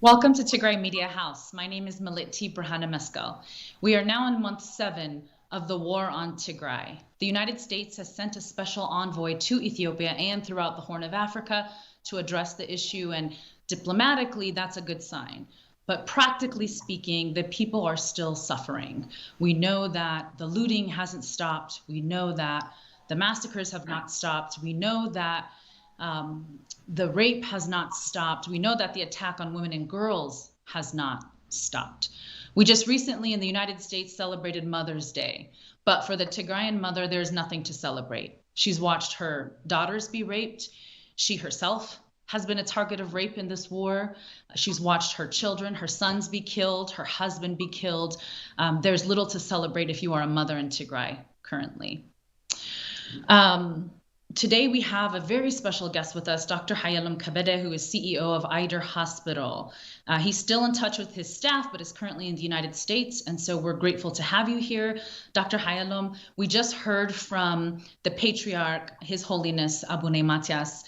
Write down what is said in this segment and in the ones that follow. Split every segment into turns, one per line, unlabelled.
Welcome to Tigray Media House. My name is Malitti Brahana Meskel. We are now in month 7 of the war on Tigray. The United States has sent a special envoy to Ethiopia and throughout the Horn of Africa to address the issue, and diplomatically, that's a good sign. But practically speaking, the people are still suffering. We know that the looting hasn't stopped. We know that the massacres have not stopped. We know that the rape has not stopped. We know that the attack on women and girls has not stopped. We just recently in the United States celebrated Mother's Day, but for the Tigrayan mother, there's nothing to celebrate. She's watched her daughters be raped. She herself has been a target of rape in this war. She's watched her children, her sons be killed, her husband be killed. There's little to celebrate if you are a mother in Tigray currently. Today, we have a very special guest with us, Dr. Hayalom Kabede, who is CEO of Eider Hospital. He's still in touch with his staff, but is currently in the United States, and so we're grateful to have you here. Dr. Hayalom, we just heard from the Patriarch, His Holiness Abune Matias.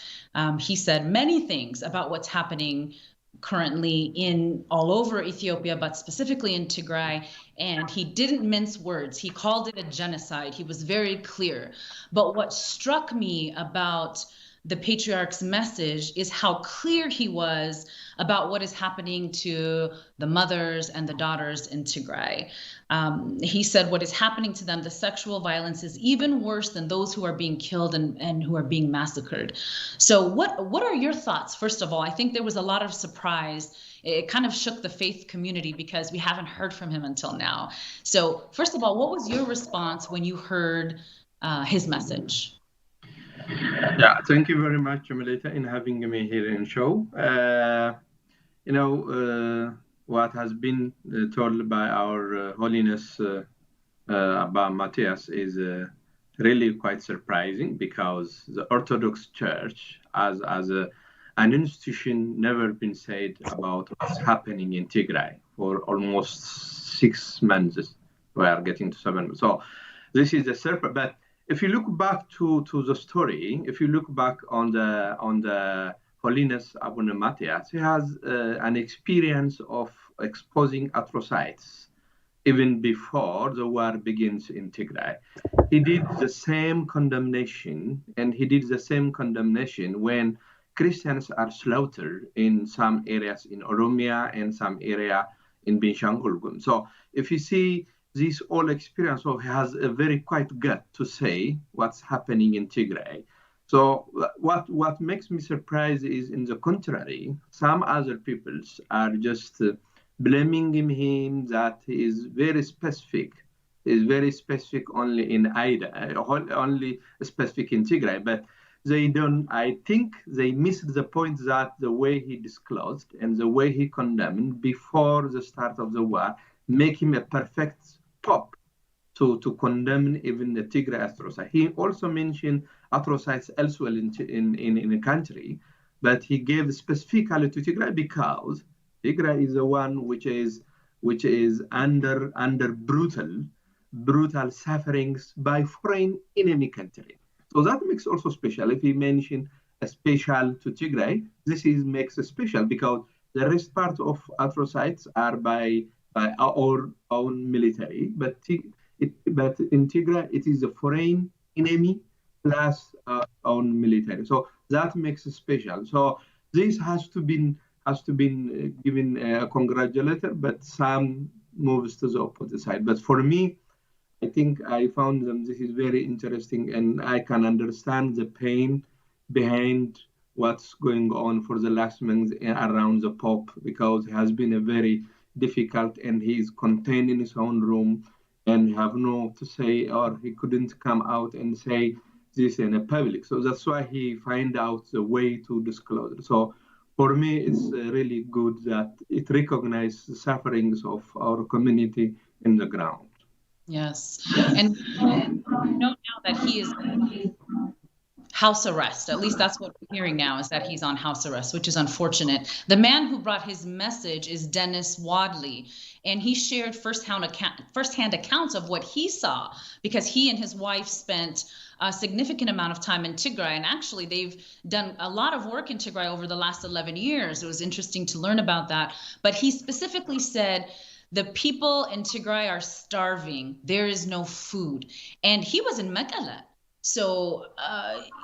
He said many things about what's happening currently in all over Ethiopia, but specifically in Tigray, and he didn't mince words. He called it a genocide. He was very clear. But what struck me about the Patriarch's message is how clear he was about what is happening to the mothers and the daughters in Tigray. He said what is happening to them, the sexual violence is even worse than those who are being killed and who are being massacred. So what are your thoughts? First of all, I think there was a lot of surprise. It kind of shook the faith community because we haven't heard from him until now. So first of all, what was your response when you heard his message?
Yeah, thank you very much, Melita, in having me here in show. What has been told by our Holiness Abba Matthias is really quite surprising, because the Orthodox Church, as an institution, never been said about what's happening in Tigray for almost 6 months. We are getting to 7 months. So this is a surprise. But if you look back to the story, if you look back on the Holiness Abune Matthias, he has an experience of exposing atrocities even before the war begins in Tigray. He did the same condemnation, and he did the same condemnation when Christians are slaughtered in some areas in Oromia and some area in Benishangul Gumuz. So if you see this all experience, so he has a very quite gut to say what's happening in Tigray. So what makes me surprised is, in the contrary, some other peoples are just blaming him that he is very specific. Is very specific only in Eider, only specific in Tigray, but they don't. I think they missed the point that the way he disclosed and the way he condemned before the start of the war make him a perfect top to condemn even the Tigray atrocity. He also mentioned atrocities elsewhere in the country, but he gave specifically to Tigray because Tigray is the one which is under brutal sufferings by foreign enemy country. So that makes also special. If he mentioned a special to Tigray, this makes a special because the rest part of atrocities are by our own military, but in Tigray it is a foreign enemy plus our own military. So that makes it special. So this has to be given a congratulator, but some moves to the opposite side. But for me, I think I found this is very interesting, and I can understand the pain behind what's going on for the last month around the Pope, because it has been a very difficult, and he's contained in his own room and have no to say, or he couldn't come out and say this in a public. So that's why he find out the way to disclose it. So for me, it's really good that it recognizes the sufferings of our community in the ground.
Yes, and we know now that he is house arrest. At least that's what we're hearing now, is that he's on house arrest, which is unfortunate. The man who brought his message is Dennis Wadley, and he shared firsthand accounts of what he saw, because he and his wife spent a significant amount of time in Tigray, and actually they've done a lot of work in Tigray over the last 11 years. It was interesting to learn about that. But he specifically said, the people in Tigray are starving. There is no food. And he was in Mekelle. So,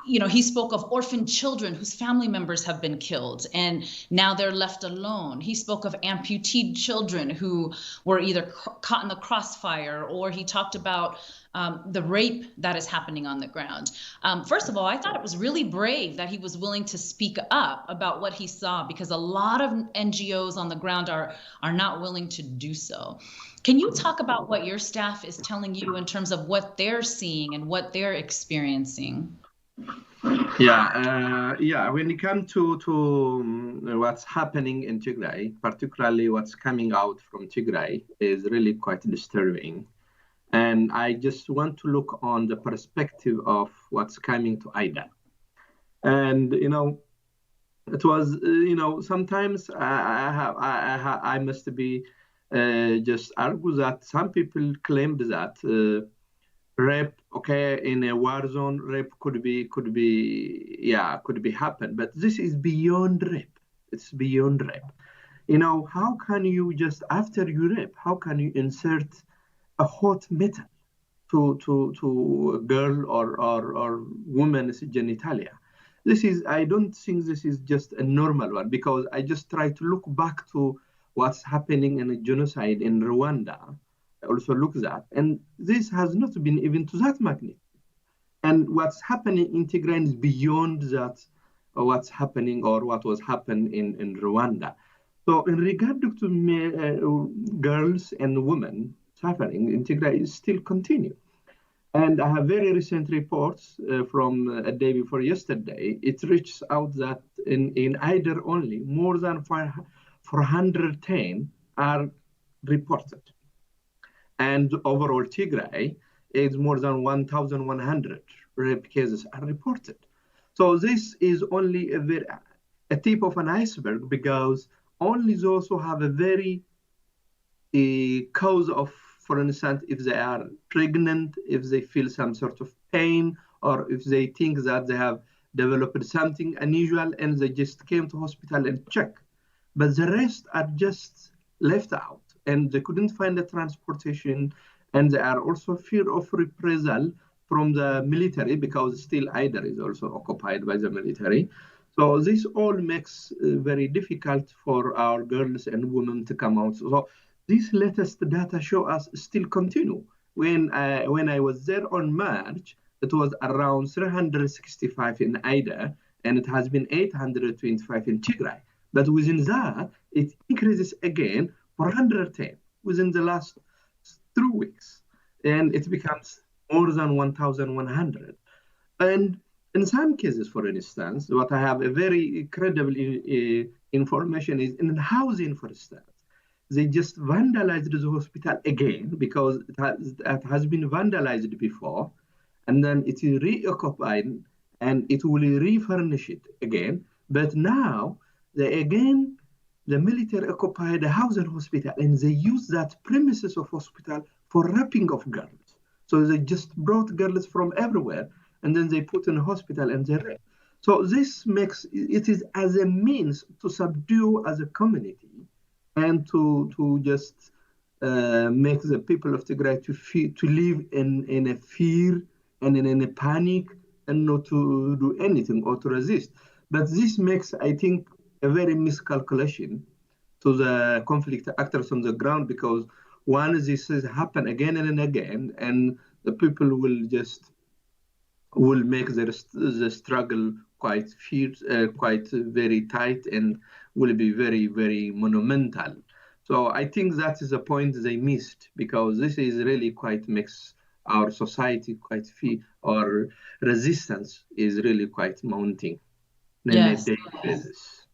he spoke of orphan children whose family members have been killed and now they're left alone. He spoke of amputee children who were either caught in the crossfire, or he talked about the rape that is happening on the ground. First of all, I thought it was really brave that he was willing to speak up about what he saw, because a lot of NGOs on the ground are not willing to do so. Can you talk about what your staff is telling you in terms of what they're seeing and what they're experiencing?
Yeah. When it comes to what's happening in Tigray, particularly what's coming out from Tigray, is really quite disturbing. And I just want to look on the perspective of what's coming to Ida. And it was sometimes I must be just argue that some people claimed that rape, in a war zone, rape could be happen, but this is beyond rape. It's beyond rape. How can you just after you rape? How can you insert a hot metal to a girl or woman's genitalia? I don't think this is just a normal one, because I just try to look back to what's happening in a genocide in Rwanda. I also look at that, and this has not been even to that magnitude. And what's happening in Tigray is beyond that, what's happening or what was happening in Rwanda. So in regard to girls and women suffering in Tigray is still continue. And I have very recent reports from a day before yesterday. It reaches out that in Eider only, more than 410 are reported. And overall Tigray is more than 1,100 rape cases are reported. So this is only a tip of an iceberg, because only those who have a very cause of, for instance, if they are pregnant, if they feel some sort of pain, or if they think that they have developed something unusual and they just came to hospital and check. But the rest are just left out, and they couldn't find the transportation, and they are also fear of reprisal from the military, because still Eider is also occupied by the military. So this all makes very difficult for our girls and women to come out. So this latest data show us still continue. When I was there on March, it was around 365 in Eider, and it has been 825 in Tigray. But within that, it increases again 410 within the last 3 weeks. And it becomes more than 1,100. And in some cases, for instance, what I have a very credible information is in housing, for instance. They just vandalized the hospital again, because it has been vandalized before, and then it is reoccupied, and it will refurnish it again. But now, the military occupied the housing hospital, and they use that premises of hospital for raping of girls. So they just brought girls from everywhere, and then they put in a hospital and they rape. So this makes it is as a means to subdue as a community, and to just make the people of Tigray to live in a fear and in a panic, and not to do anything or to resist. But this makes, I think, a very miscalculation to the conflict actors on the ground, because one, this has happened again and again, and the people will make the struggle quite fierce, quite very tight, and will be very, very monumental. So I think that is a point they missed, because this is really quite makes our society quite fear, or resistance is really quite mounting on a daily basis.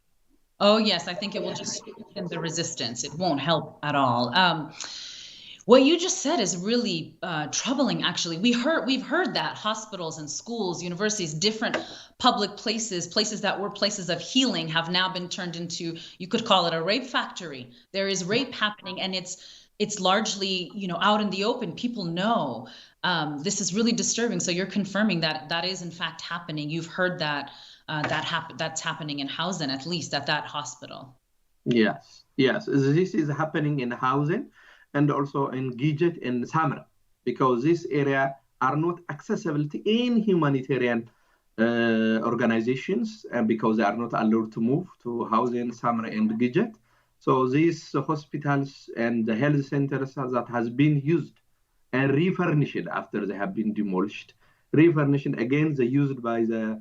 Oh, yes, I think it will just strengthen the resistance. It won't help at all. What you just said is really troubling. Actually, we've heard that hospitals and schools, universities, different public places that were places of healing, have now been turned into, you could call it a rape factory. There is rape happening, and it's largely, out in the open. People know. This is really disturbing. So you're confirming that that is in fact happening. You've heard that that's happening in Hausen, at least at that hospital.
Yes, yes. This is happening in housing and also in Gijet and Samra, because this area are not accessible to any humanitarian organizations, and because they are not allowed to move to housing Samra and Gijet. So these hospitals and the health centers that has been used and refurnished after they have been demolished, refurnished again, they used by the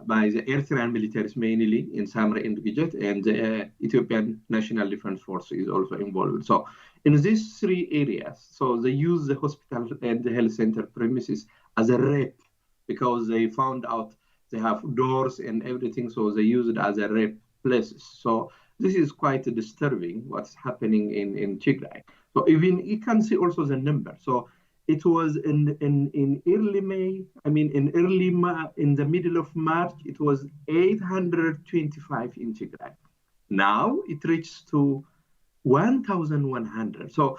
Eritrean militaries mainly in Samra and Gijet, and the Ethiopian National Defense Force is also involved. So in these three areas, so they use the hospital and the health center premises as a rape, because they found out they have doors and everything, so they use it as a rape places. So this is quite disturbing what's happening in Tigray. So even you can see also the number. So it was in early May, in the middle of March, it was 825 in Tigray. Now it reaches to 1,100. So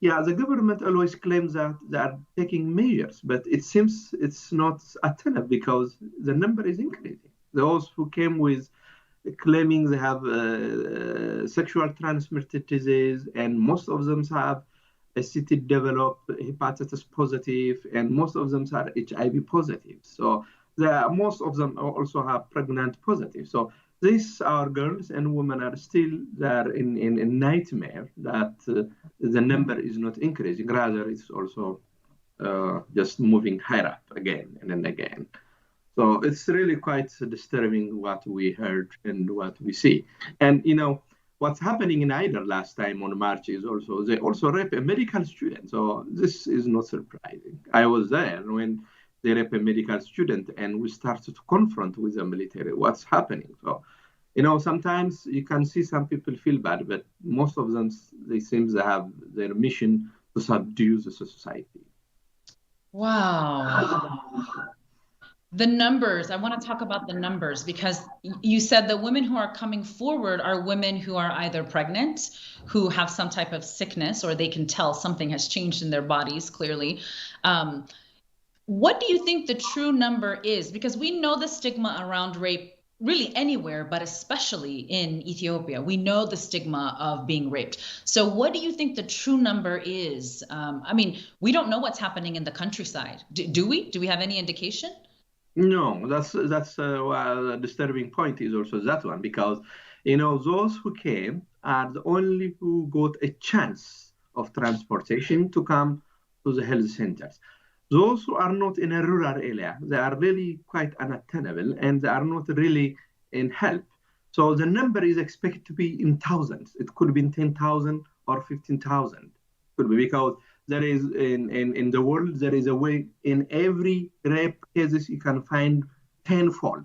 yeah, the government always claims that they are taking measures, but it seems it's not attainable because the number is increasing. Those who came with claiming they have sexual transmitted disease, and most of them have a city developed hepatitis positive, and most of them are HIV positive. So most of them also have pregnant positive. So these are girls and women are still there in a nightmare that the number is not increasing. Rather, it's also just moving higher up again and then again. So it's really quite disturbing what we heard and what we see. And what's happening in Eider last time on March is also they also rape a medical student. So this is not surprising. I was there when they rape a medical student, and we started to confront with the military what's happening. So sometimes you can see some people feel bad, but most of them, they seem to have their mission to subdue the society.
Wow. The numbers, I want to talk about the numbers, because you said the women who are coming forward are women who are either pregnant, who have some type of sickness, or they can tell something has changed in their bodies, clearly. What do you think the true number is? Because we know the stigma around rape really anywhere, but especially in Ethiopia. We know the stigma of being raped. So what do you think the true number is? We don't know what's happening in the countryside. Do we? Do we have any indication?
No, that's a disturbing point is also that one, because those who came are the only who got a chance of transportation to come to the health centers. Those who are not in a rural area, they are really quite unattainable, and they are not really in help. So the number is expected to be in thousands. It could be in 10,000 or 15,000. Could be, because there is in the world, there is a way in every rape cases you can find tenfold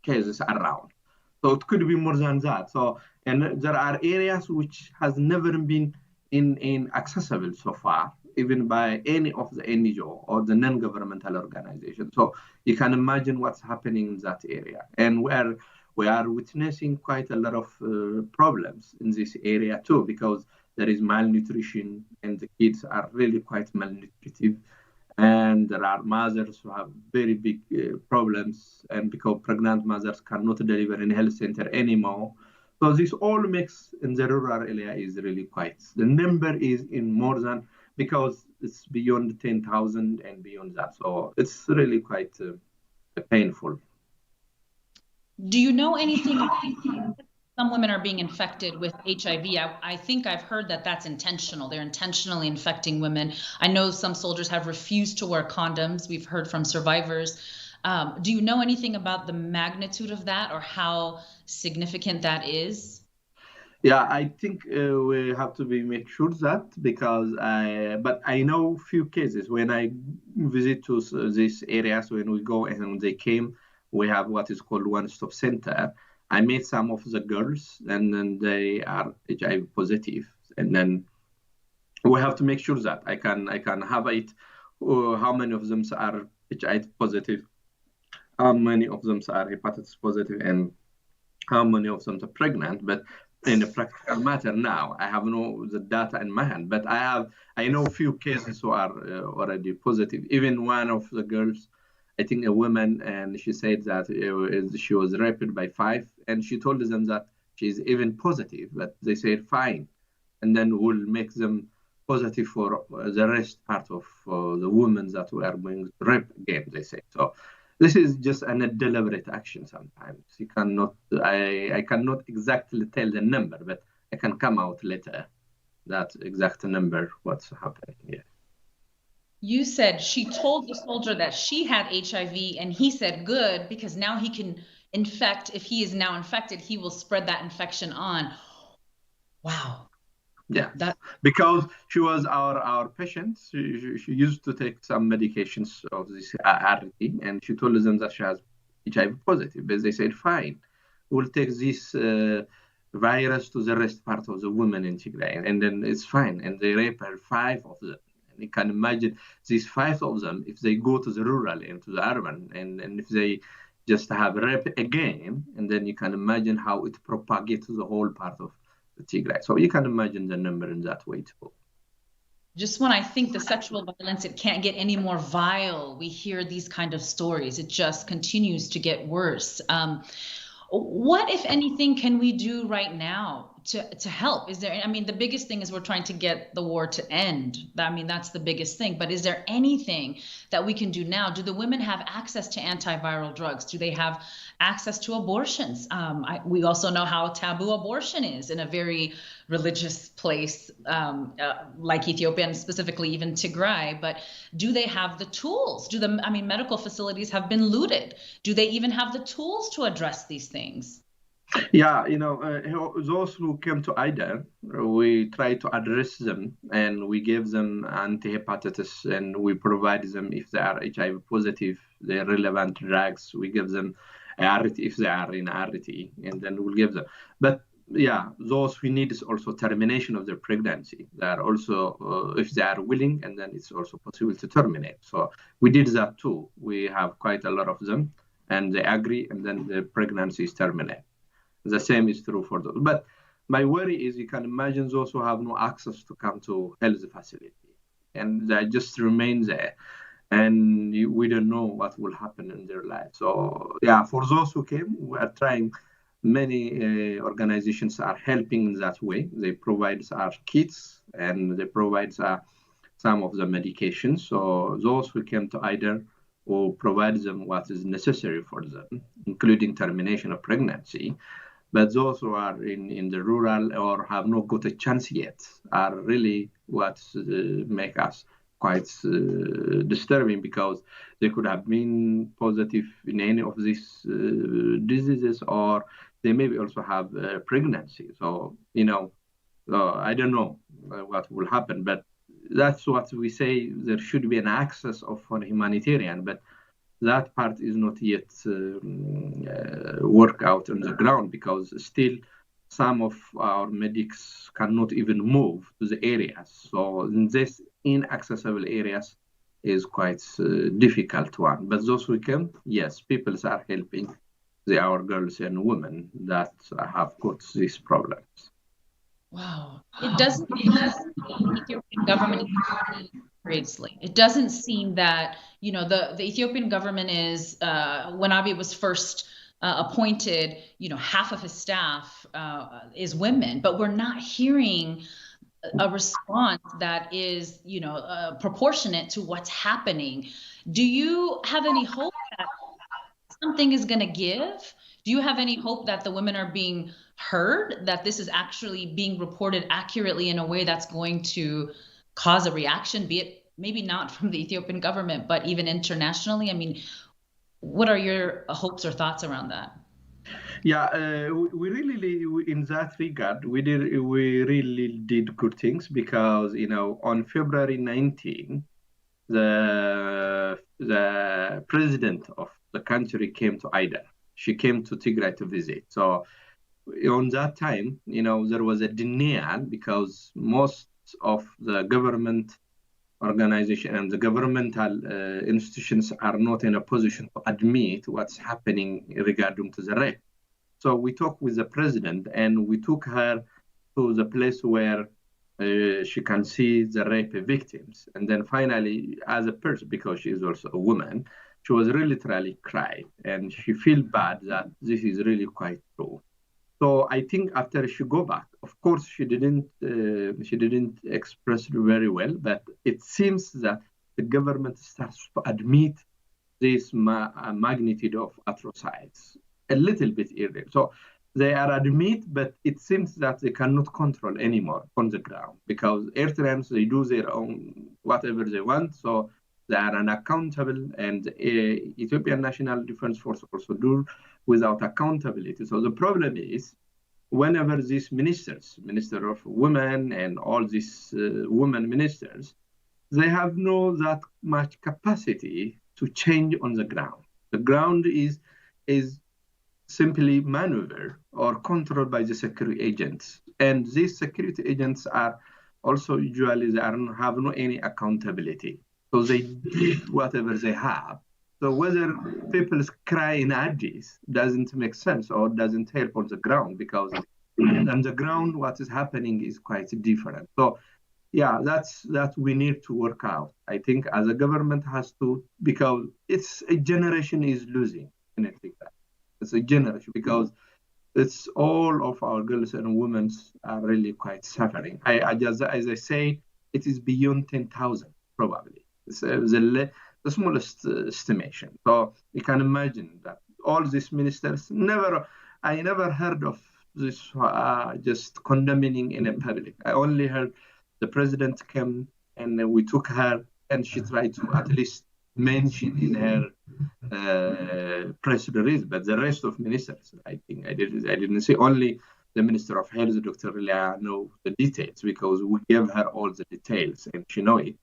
cases around. So it could be more than that. So, and there are areas which has never been in accessible so far, even by any of the NGO or the non-governmental organization. So you can imagine what's happening in that area. And we are witnessing quite a lot of problems in this area too, because there is malnutrition, and the kids are really quite malnutritive. And there are mothers who have very big problems, and because pregnant mothers cannot deliver in a health center anymore. So this all makes in the rural area is really quite, the number is in more than, because it's beyond 10,000 and beyond that. So it's really quite painful.
Do you know anything? Some women are being infected with HIV. I think I've heard that that's intentional. They're intentionally infecting women. I know some soldiers have refused to wear condoms. We've heard from survivors. Do you know anything about the magnitude of that, or how significant that is?
Yeah, I think we have to make sure that, because but I know few cases when I visit to these areas, when we go and when they came, we have what is called one-stop center. I met some of the girls, and then they are HIV positive, and then We have to make sure that I can have it. How many of them are HIV positive? How many of them are hepatitis positive, and how many of them are pregnant? But in the practical matter now, I have no the data in my hand, but I know few cases who are already positive. Even one of the girls, I think a woman, and she said that she was raped by five, and she told them that she's even positive, but they said fine, and then we'll make them positive for the rest part of the women that were being raped again. They say so. This is just an deliberate action. Sometimes you cannot. I cannot exactly tell the number, but I can come out later that exact number what's happening here.
You said she told the soldier that she had HIV, and he said, good, because now he can infect. If he is now infected, he will spread that infection on. Wow.
Yeah,
That
because she was our patient. She used to take some medications of this RT, and she told them that she has HIV positive. But they said, fine, we'll take this virus to the rest part of the women in Tigray, and then it's fine. And they rape her, five of them. And you can imagine these five of them, if they go to the rural and to the urban, and if they just have rape again, and then you can imagine how it propagates to the whole part of Tigray. So you can imagine the number in that way too.
just when I think the sexual violence, it can't get any more vile, we hear these kind of stories. It just continues to get worse. What, if anything, can we do right now to help? Is there, I mean, the biggest thing is we're trying to get the war to end. I mean, that's the biggest thing. But is there anything that we can do now? Do the women have access to antiviral drugs? Do they have access to abortions? We also know how taboo abortion is in a very religious place like Ethiopia, and specifically even Tigray. But do they have the tools? I mean, medical facilities have been looted. Do they even have the tools to address these things?
Yeah, those who came to IDA, we try to address them and we give them anti-hepatitis and we provide them if they are HIV positive, the relevant drugs. We give them ART if they are in ART, and then we'll give them. But yeah, those we need is also termination of their pregnancy. They are also, if they are willing, and then it's also possible to terminate. So we did that too. We have quite a lot of them, and they agree, and then the pregnancy is terminated. The same is true for those. But my worry is you can imagine those who have no access to come to health facility, and they just remain there, and we don't know what will happen in their life. So yeah, for those who came, we are trying. Many organizations are helping in that way. They provide our kits and they provide some of the medications. So those who came to IDER will provide them what is necessary for them, including termination of pregnancy. But those who are in the rural or have not got a chance yet are really what make us quite disturbing, because they could have been positive in any of these diseases, or they maybe also have pregnancy. So, I don't know what will happen, but that's what we say. There should be an access for humanitarian, but that part is not yet work out on the ground, because still some of our medics cannot even move to the areas. So in this inaccessible areas is quite difficult one. But those who can, yes, people are helping our girls and women that have got these problems.
Wow. It doesn't seem the Ethiopian government is seriously. It doesn't seem that, the Ethiopian government is, when Abiy was first appointed, half of his staff is women, but we're not hearing a response that is, proportionate to what's happening. Do you have any hope that something is going to give? Do you have any hope that the women are being heard, that this is actually being reported accurately in a way that's going to cause a reaction, be it maybe not from the Ethiopian government, but even internationally? I mean, what are your hopes or thoughts around that?
Yeah, we really, in that regard, we really did good things, because on February 19, the president of the country came to IDA. She came to Tigray to visit. So on that time, there was a denial, because most of the government organization and the governmental institutions are not in a position to admit what's happening regarding to the rape. So we talked with the president and we took her to the place where she can see the rape victims. And then finally, as a person, because she is also a woman, she was literally crying and she feel bad that this is really quite true. So I think after she go back, of course she didn't express it very well, but it seems that the government starts to admit this magnitude of atrocities a little bit earlier. So they are admit, but it seems that they cannot control anymore on the ground because Eritreans, they do their own whatever they want. So they are unaccountable, and Ethiopian National Defense Force also do without accountability. So the problem is whenever these ministers, Minister of Women and all these women ministers, they have no that much capacity to change on the ground. The ground is simply maneuvered or controlled by the security agents. And these security agents are also usually they have no any accountability. So they did whatever they have. So whether people cry in Addis doesn't make sense or doesn't help on the ground because on the ground what is happening is quite different. So yeah, that we need to work out. I think as a government has to, because it's a generation is losing anything that. It's a generation because it's all of our girls and women are really quite suffering. I just, as I say, it is beyond 10,000 probably. It's the smallest estimation. So you can imagine that all these ministers I never heard of this just condemning in a public. I only heard the president came and we took her and she tried to at least mention in her press release, but the rest of ministers, I think I didn't see. Only the Minister of Health, Dr. Lia, know the details because we gave her all the details and she know it.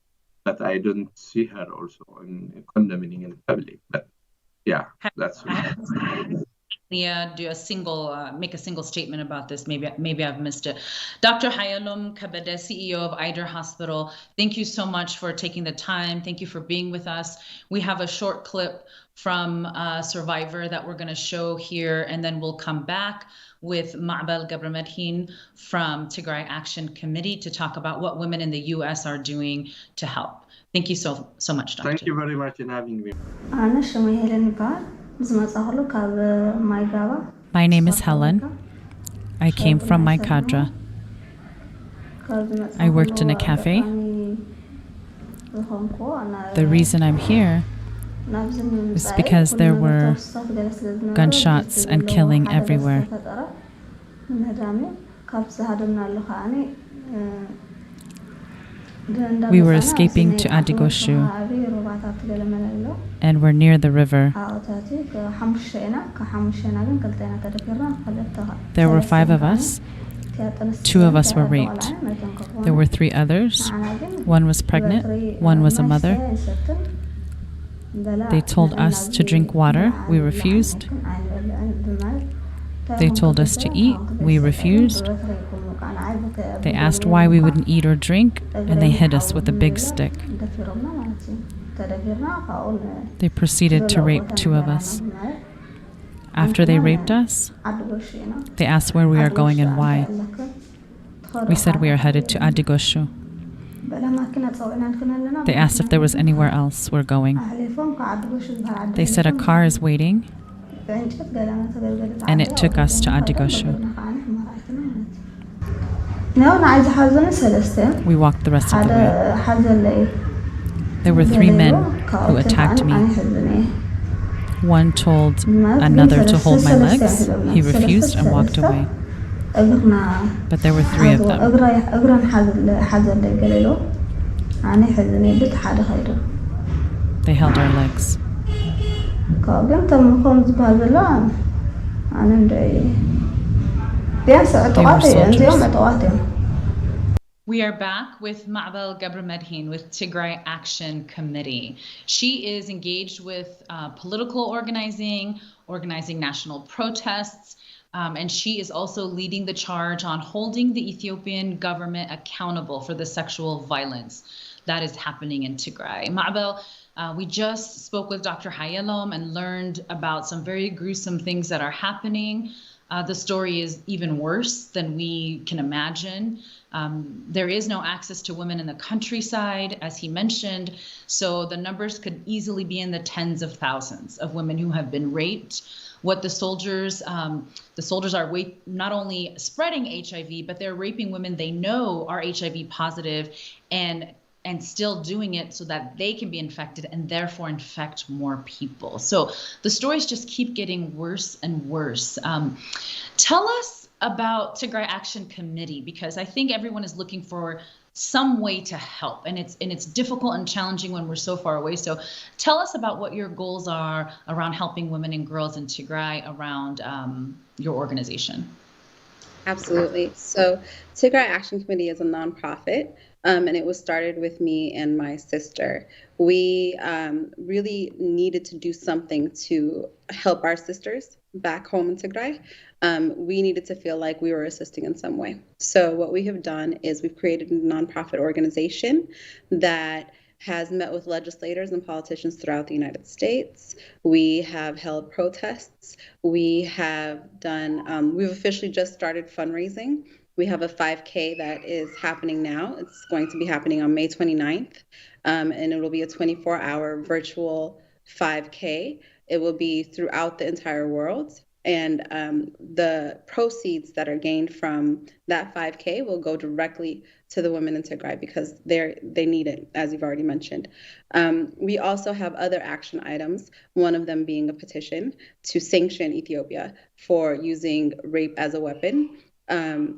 But I don't see her also in condemning in public. But yeah, that's.
Leah, make a single statement about this. Maybe I've missed it. Dr. Hayalum Kabede, CEO of Eider Hospital, thank you so much for taking the time. Thank you for being with us. We have a short clip from a survivor that we're going to show here, and then we'll come back with Ma'bel Gabramedhin from Tigray Action Committee to talk about what women in the U.S. are doing to help. Thank you so much, Dr.
Thank you very much for having me.
My name is Helen. I came from my cadre. I worked in a cafe. The reason I'm here is because there were gunshots and killing everywhere. We were escaping to Adigoshu and we're near the river. There were 5 of us. 2 of us were raped. There were 3 others. 1 was pregnant. 1 was a mother. They told us to drink water. We refused. They told us to eat. We refused. They asked why we wouldn't eat or drink, and they hit us with a big stick. They proceeded to rape 2 of us. After they raped us, they asked where we are going and why. We said we are headed to Adigoshu. They asked if there was anywhere else we're going. They said a car is waiting, and it took us to Adigoshu. We walked the rest of the way. There were 3 men who attacked me. 1 told another to hold my legs. He refused and walked away. But there were 3 of them. They held our legs. They were soldiers.
We are back with Ma'bel Gabramedhin with Tigray Action Committee. She is engaged with political organizing national protests. And she is also leading the charge on holding the Ethiopian government accountable for the sexual violence that is happening in Tigray. Ma'bel, we just spoke with Dr. Hayalom and learned about some very gruesome things that are happening. The story is even worse than we can imagine. There is no access to women in the countryside, as he mentioned, so the numbers could easily be in the tens of thousands of women who have been raped. What the soldiers are not only spreading HIV, but they're raping women they know are HIV positive and still doing it so that they can be infected and therefore infect more people. So the stories just keep getting worse and worse. Tell us about Tigray Action Committee, because I think everyone is looking for some way to help, and it's difficult and challenging when we're so far away. So tell us about what your goals are around helping women and girls in Tigray around your organization.
Absolutely. So Tigray Action Committee is a nonprofit, and it was started with me and my sister. We really needed to do something to help our sisters back home in Tigray. We needed to feel like we were assisting in some way. So what we have done is we've created a nonprofit organization that has met with legislators and politicians throughout the United States. We have held protests. We have done, we've officially just started fundraising. We have a 5K that is happening now. It's going to be happening on May 29th, and it will be a 24-hour virtual 5K. It will be throughout the entire world. And the proceeds that are gained from that 5K will go directly to the women in Tigray because they need it, as you've already mentioned. We also have other action items, one of them being a petition to sanction Ethiopia for using rape as a weapon.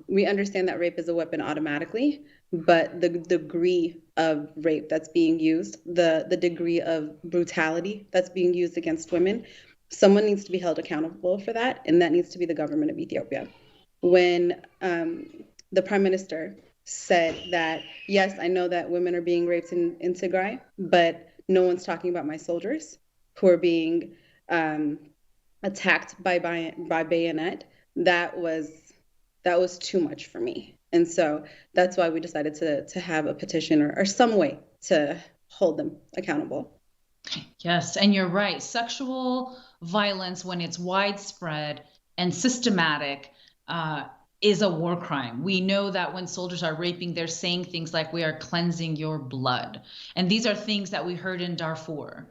We understand that rape is a weapon automatically, but the degree of rape that's being used, the degree of brutality that's being used against women, someone needs to be held accountable for that, and that needs to be the government of Ethiopia. When the prime minister said that, yes, I know that women are being raped in Tigray, but no one's talking about my soldiers who are being attacked by bayonet, that was too much for me. And so that's why we decided to have a petition or some way to hold them accountable.
Yes, and you're right. Sexual violence, when it's widespread and systematic, is a war crime. We know that when soldiers are raping, they're saying things like, "We are cleansing your blood." And these are things that we heard in Darfur.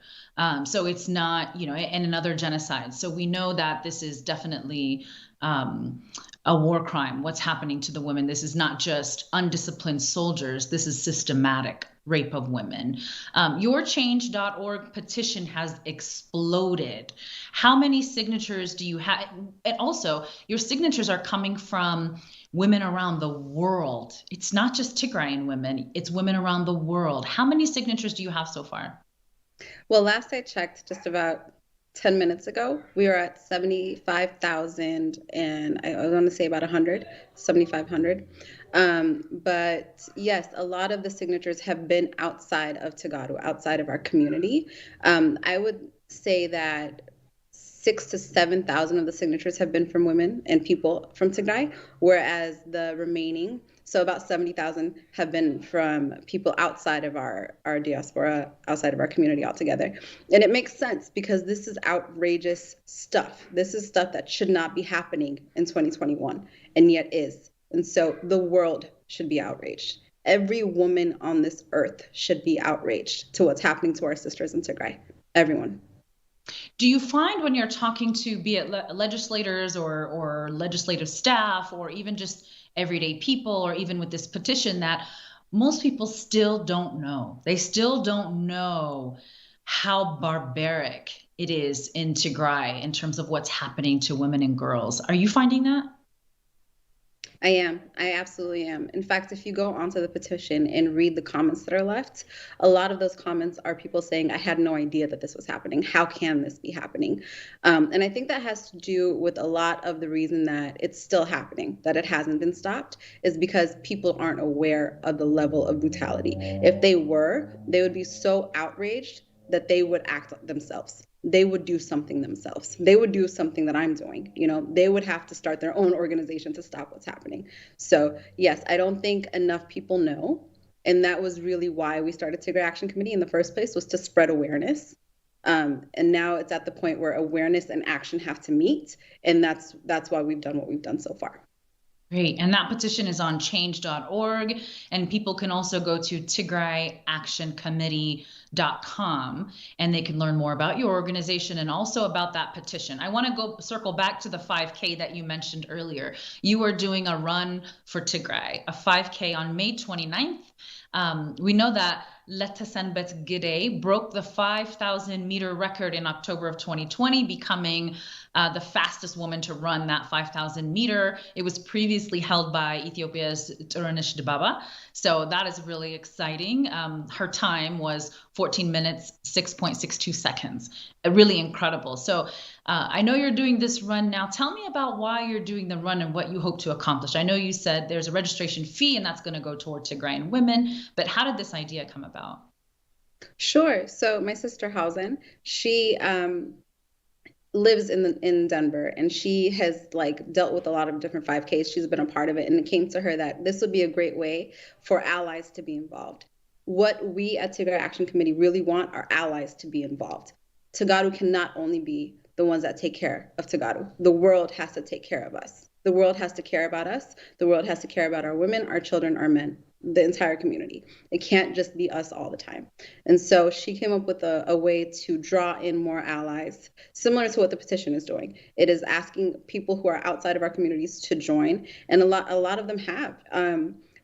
So it's not, and in other genocides. So we know that this is definitely a war crime, what's happening to the women. This is not just undisciplined soldiers. This is systematic rape of women. YourChange.org petition has exploded. How many signatures do you have? And also, your signatures are coming from women around the world. It's not just Tigrayan women, it's women around the world. How many signatures do you have so far?
Well, last I checked, just about 10 minutes ago, we were at 75,000, and I want to say about 7,500. But yes, a lot of the signatures have been outside of Tagadu, outside of our community. I would say that 6,000 to 7,000 of the signatures have been from women and people from Tigray, whereas the remaining, so about 70,000, have been from people outside of our diaspora, outside of our community altogether. And it makes sense because this is outrageous stuff. This is stuff that should not be happening in 2021, and yet is. And so the world should be outraged. Every woman on this earth should be outraged to what's happening to our sisters in Tigray. Everyone.
Do you find when you're talking to, be it legislators or legislative staff, or even just everyday people, or even with this petition, that most people still don't know? They still don't know how barbaric it is in Tigray in terms of what's happening to women and girls. Are you finding that?
I am. I absolutely am. In fact, if you go onto the petition and read the comments that are left, a lot of those comments are people saying, I had no idea that this was happening. How can this be happening? And I think that has to do with a lot of the reason that it's still happening, that it hasn't been stopped, is because people aren't aware of the level of brutality. If they were, they would be so outraged that they would act themselves. they would do something themselves. They would do something that I'm doing. They would have to start their own organization to stop what's happening. So yes, I don't think enough people know. And that was really why we started Tigray Action Committee in the first place, was to spread awareness. And now it's at the point where awareness and action have to meet. And that's why we've done what we've done so far.
Great. And that petition is on change.org. And people can also go to tigrayactioncommittee.com and they can learn more about your organization and also about that petition. I want to circle back to the 5K that you mentioned earlier. You are doing a run for Tigray, a 5K on May 29th. We know that Letasenbet Gide broke the 5,000 meter record in October of 2020, becoming the fastest woman to run that 5,000 meter. It was previously held by Ethiopia's Turunish Dibaba. So that is really exciting. Her time was 14 minutes, 6.62 seconds. Really incredible. So I know you're doing this run now. Tell me about why you're doing the run and what you hope to accomplish. I know you said there's a registration fee and that's going to go toward Tigrayan women, but how did this idea come about?
Sure. So my sister Hausen, she lives in Denver, and she has dealt with a lot of different 5Ks. She's been a part of it, and it came to her that this would be a great way for allies to be involved. What we at Tigray Action Committee really want are allies to be involved. Tagaru cannot only be the ones that take care of Tagaru. The world has to take care of us. The world has to care about us. The world has to care about our women, our children, our men, the entire community. It can't just be us all the time. And so she came up with a way to draw in more allies, similar to what the petition is doing. It is asking people who are outside of our communities to join, and a lot of them have.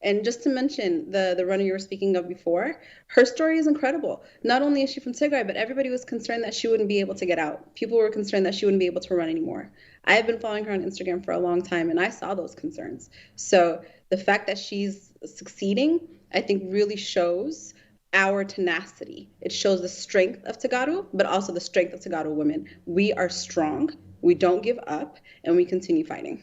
And just to mention the runner you were speaking of before, her story is incredible. Not only is she from Tigray, but everybody was concerned that she wouldn't be able to get out. People were concerned that she wouldn't be able to run anymore. I have been following her on Instagram for a long time, and I saw those concerns. So the fact that she's succeeding, I think, really shows our tenacity. It shows the strength of Tagaru, but also the strength of Tagaru women. We are strong, we don't give up, and we continue fighting.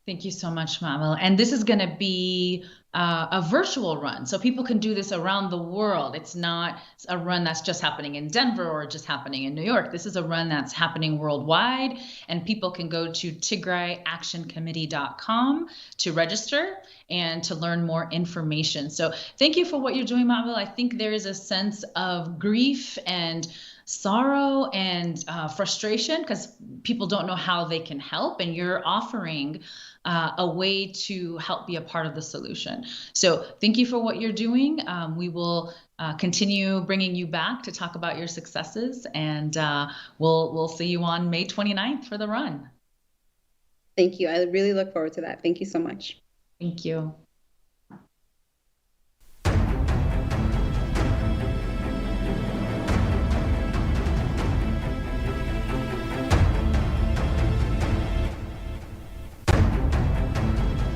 Thank you so much, Ma'amel. And this is going to be a virtual run, so people can do this around the world. It's not a run that's just happening in Denver or just happening in New York. This is a run that's happening worldwide, and people can go to tigrayactioncommittee.com to register and to learn more information. So thank you for what you're doing, Ma'amel. I think there is a sense of grief and sorrow and frustration because people don't know how they can help, and you're offering a way to help be a part of the solution. So thank you for what you're doing. We will continue bringing you back to talk about your successes, and we'll see you on May 29th for the run.
Thank you. I really look forward to that. Thank you so much.
Thank you.